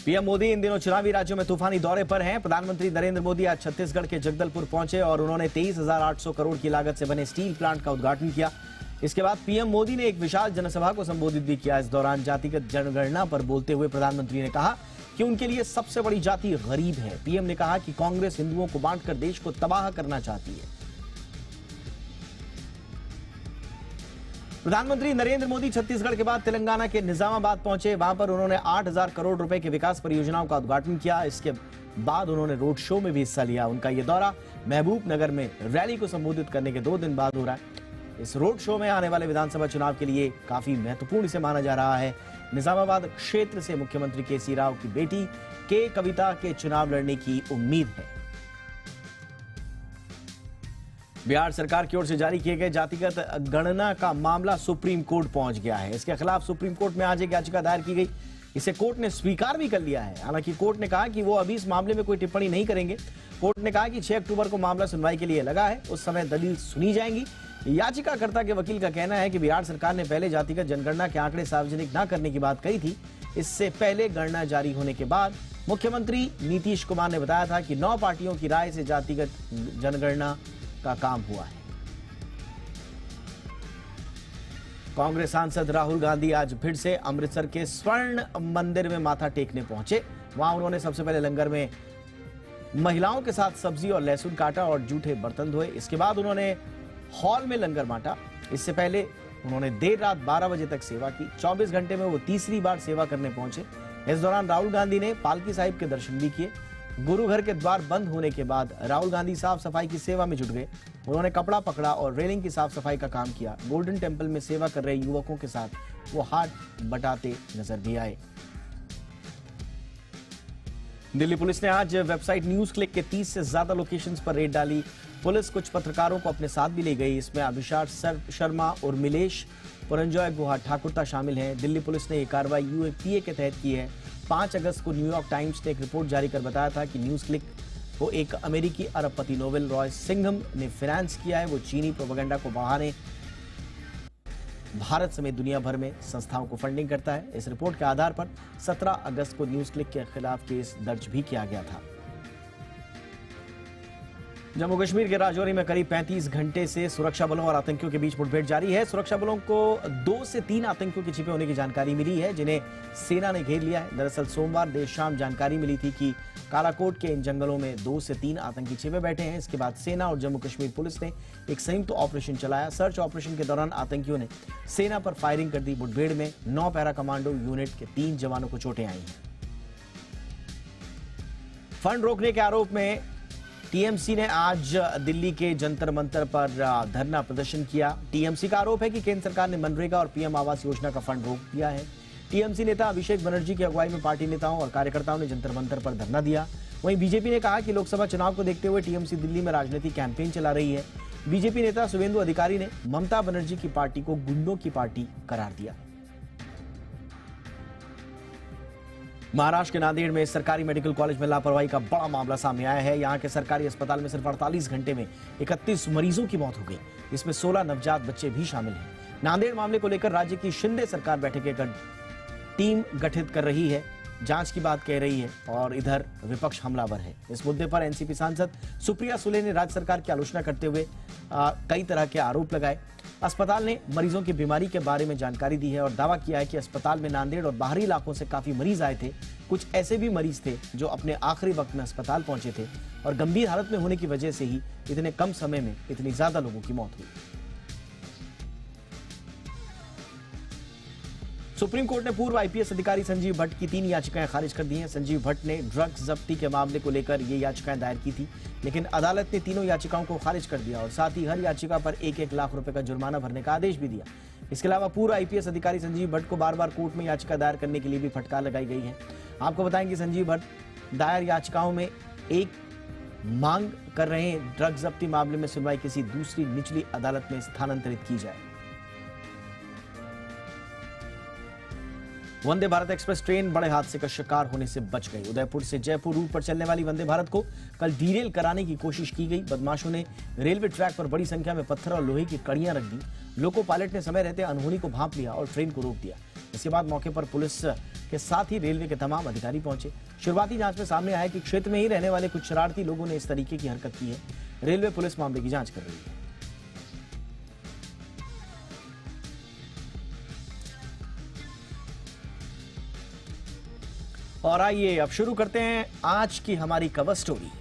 PM Modi इन दिनों चुनावी राज्यों में तूफानी दौरे पर हैं। प्रधानमंत्री नरेंद्र मोदी आज छत्तीसगढ़ के जगदलपुर पहुंचे और उन्होंने 23,800 करोड़ की लागत से बने स्टील प्लांट का उद्घाटन किया। इसके बाद पीएम मोदी ने एक विशाल जनसभा को संबोधित भी किया। इस दौरान जातिगत जनगणना पर बोलते हुए प्रधानमंत्री ने कहा कि उनके लिए सबसे बड़ी जाति गरीब है। पीएम ने कहा कि कांग्रेस हिंदुओं को बांटकर देश को तबाह करना चाहती है। प्रधानमंत्री नरेंद्र मोदी छत्तीसगढ़ के बाद तेलंगाना के निजामाबाद पहुंचे। वहां पर उन्होंने 8,000 करोड़ रुपए के विकास परियोजनाओं का उद्घाटन किया। इसके बाद उन्होंने रोड शो में भी हिस्सा लिया। उनका यह दौरा महबूब नगर में रैली को संबोधित करने के 2 दिन बाद हो रहा है। इस रोड शो में आने वाले विधानसभा चुनाव के लिए काफी महत्वपूर्ण इसे माना जा रहा है। निजामाबाद क्षेत्र से मुख्यमंत्री केसी राव की बेटी के कविता के चुनाव लड़ने की उम्मीद है। बिहार सरकार की ओर से जारी किए गए जातिगत गणना का मामला सुप्रीम कोर्ट पहुंच गया है। इसके खिलाफ सुप्रीम कोर्ट में आज एक याचिका दायर की गई। इसे कोर्ट ने स्वीकार भी कर लिया है। हालांकि कोर्ट ने कहा कि वो अभी इस मामले में कोई टिप्पणी नहीं करेंगे। कोर्ट ने कहा कि 6 अक्टूबर को मामला सुनवाई के लिए लगा है, उस समय दलील सुनी जाएंगी। याचिकाकर्ता के वकील का कहना है कि बिहार सरकार ने पहले जातिगत जनगणना के आंकड़े सार्वजनिक न करने की बात कही थी। इससे पहले गणना जारी होने के बाद मुख्यमंत्री नीतीश कुमार ने बताया था कि 9 पार्टियों की राय से जातिगत जनगणना का काम हुआ है। कांग्रेस सांसद राहुल गांधी आज फिर से अमृतसर के स्वर्ण मंदिर में माथा टेकने पहुंचे। वहां उन्होंने सबसे पहले लंगर में महिलाओं के साथ सब्जी और लहसुन काटा और जूठे बर्तन धोए। इसके बाद उन्होंने हॉल में लंगर बांटा। इससे पहले उन्होंने देर रात 12 बजे तक सेवा की। 24 घंटे में वो तीसरी बार सेवा करने पहुंचे। इस दौरान राहुल गांधी ने पालकी साहिब के दर्शन भी किए। गुरु घर के द्वार बंद होने के बाद राहुल गांधी साफ सफाई की सेवा में जुट गए। उन्होंने कपड़ा पकड़ा और रेलिंग की साफ सफाई का काम किया। गोल्डन टेम्पल में सेवा कर रहे युवकों के साथ वो हाथ बटाते नजर भी आए। दिल्ली पुलिस ने आज वेबसाइट न्यूज क्लिक के 30 से ज्यादा लोकेशंस पर रेड डाली। पुलिस कुछ पत्रकारों को अपने साथ भी ले गई। इसमें अभिषाक शर्मा और मिलेश पुरंजॉय गुहा ठाकुरता शामिल हैं। दिल्ली पुलिस ने यह कार्रवाई यूएपीए के तहत की है। 5 अगस्त को न्यूयॉर्क टाइम्स ने एक रिपोर्ट जारी कर बताया था कि न्यूज क्लिक को एक अमेरिकी अरबपति नोवेल रॉय सिंघम ने फाइनेंस किया है। वो चीनी प्रोपेगेंडा को बढ़ाने भारत समेत दुनिया भर में संस्थाओं को फंडिंग करता है। इस रिपोर्ट के आधार पर 17 अगस्त को न्यूज क्लिक के खिलाफ केस दर्ज भी किया गया था। जम्मू कश्मीर के राजौरी में करीब 35 घंटे से सुरक्षा बलों और आतंकियों के बीच मुठभेड़ जारी है। सुरक्षा बलों को 2 से 3 आतंकियों के छिपे होने की जानकारी मिली है, जिन्हें सेना ने घेर लिया है। दरअसल सोमवार देर शाम जानकारी मिली थी कि कालाकोट के इन जंगलों में 2 से 3 आतंकी छिपे बैठे हैं। इसके बाद सेना और जम्मू कश्मीर पुलिस ने एक संयुक्त ऑपरेशन चलाया। सर्च ऑपरेशन के दौरान आतंकियों ने सेना पर फायरिंग कर दी। मुठभेड़ में 9 पैरा कमांडो यूनिट के 3 जवानों को चोटें आई हैं। फंड रोकने के आरोप में टीएमसी ने आज दिल्ली के जंतर मंतर पर धरना प्रदर्शन किया। टीएमसी का आरोप है कि केंद्र सरकार ने मनरेगा और पीएम आवास योजना का फंड रोक दिया है। टीएमसी नेता अभिषेक बनर्जी की अगुवाई में पार्टी नेताओं और कार्यकर्ताओं ने जंतर मंतर पर धरना दिया। वहीं बीजेपी ने कहा कि लोकसभा चुनाव को देखते हुए टीएमसी दिल्ली में राजनीतिक कैंपेन चला रही है। बीजेपी नेता शुवेंदु अधिकारी ने ममता बनर्जी की पार्टी को गुंडों की पार्टी करार दिया। महाराष्ट्र के नांदेड़ में सरकारी मेडिकल कॉलेज में लापरवाही का बड़ा मामला सामने आया है। यहां के सरकारी अस्पताल में सिर्फ 48 घंटे में 31 मरीजों की मौत हो गई। इसमें 16 नवजात बच्चे भी शामिल हैं। नांदेड़ मामले को लेकर राज्य की शिंदे सरकार बैठक की टीम गठित कर रही है, जांच की बात कह रही है और इधर विपक्ष हमलावर है। इस मुद्दे पर एनसीपी सांसद सुप्रिया सुले ने राज्य सरकार की आलोचना करते हुए कई तरह के आरोप लगाए। अस्पताल ने मरीजों की बीमारी के बारे में जानकारी दी है और दावा किया है कि अस्पताल में नांदेड़ और बाहरी इलाकों से काफी मरीज आए थे। कुछ ऐसे भी मरीज थे जो अपने आखिरी वक्त में अस्पताल पहुंचे थे और गंभीर हालत में होने की वजह से ही इतने कम समय में इतनी ज्यादा लोगों की मौत हुई। सुप्रीम कोर्ट ने पूर्व आईपीएस अधिकारी संजीव भट्ट की 3 याचिकाएं खारिज कर दी हैं। संजीव भट्ट ने ड्रग्स जब्ती के मामले को लेकर ये याचिकाएं दायर की थी, लेकिन अदालत ने तीनों याचिकाओं को खारिज कर दिया और साथ ही हर याचिका पर 1-1 लाख रुपए का जुर्माना भरने का आदेश भी दिया। इसके अलावा पूर्व आईपीएस अधिकारी संजीव भट्ट को बार बार कोर्ट में याचिका दायर करने के लिए भी फटकार लगाई गई है। आपको बताएं कि संजीव भट्ट दायर याचिकाओं में एक मांग कर रहे हैं ड्रग्स जब्ती मामले में सुनवाई किसी दूसरी निचली अदालत में स्थानांतरित की जाए। वंदे भारत एक्सप्रेस ट्रेन बड़े हादसे का शिकार होने से बच गई। उदयपुर से जयपुर रूट पर चलने वाली वंदे भारत को कल डीरेल कराने की कोशिश की गई। बदमाशों ने रेलवे ट्रैक पर बड़ी संख्या में पत्थर और लोहे की कड़ियां रख दी। लोको पायलट ने समय रहते अनहोनी को भांप लिया और ट्रेन को रोक दिया। इसके बाद मौके पर पुलिस के साथ ही रेलवे के तमाम अधिकारी पहुंचे। शुरुआती जांच में सामने आया कि क्षेत्र में ही रहने वाले कुछ शरारती लोगों ने इस तरीके की हरकत की है। रेलवे पुलिस मामले की जांच कर रही है। और आइए अब शुरू करते हैं आज की हमारी कवर स्टोरी।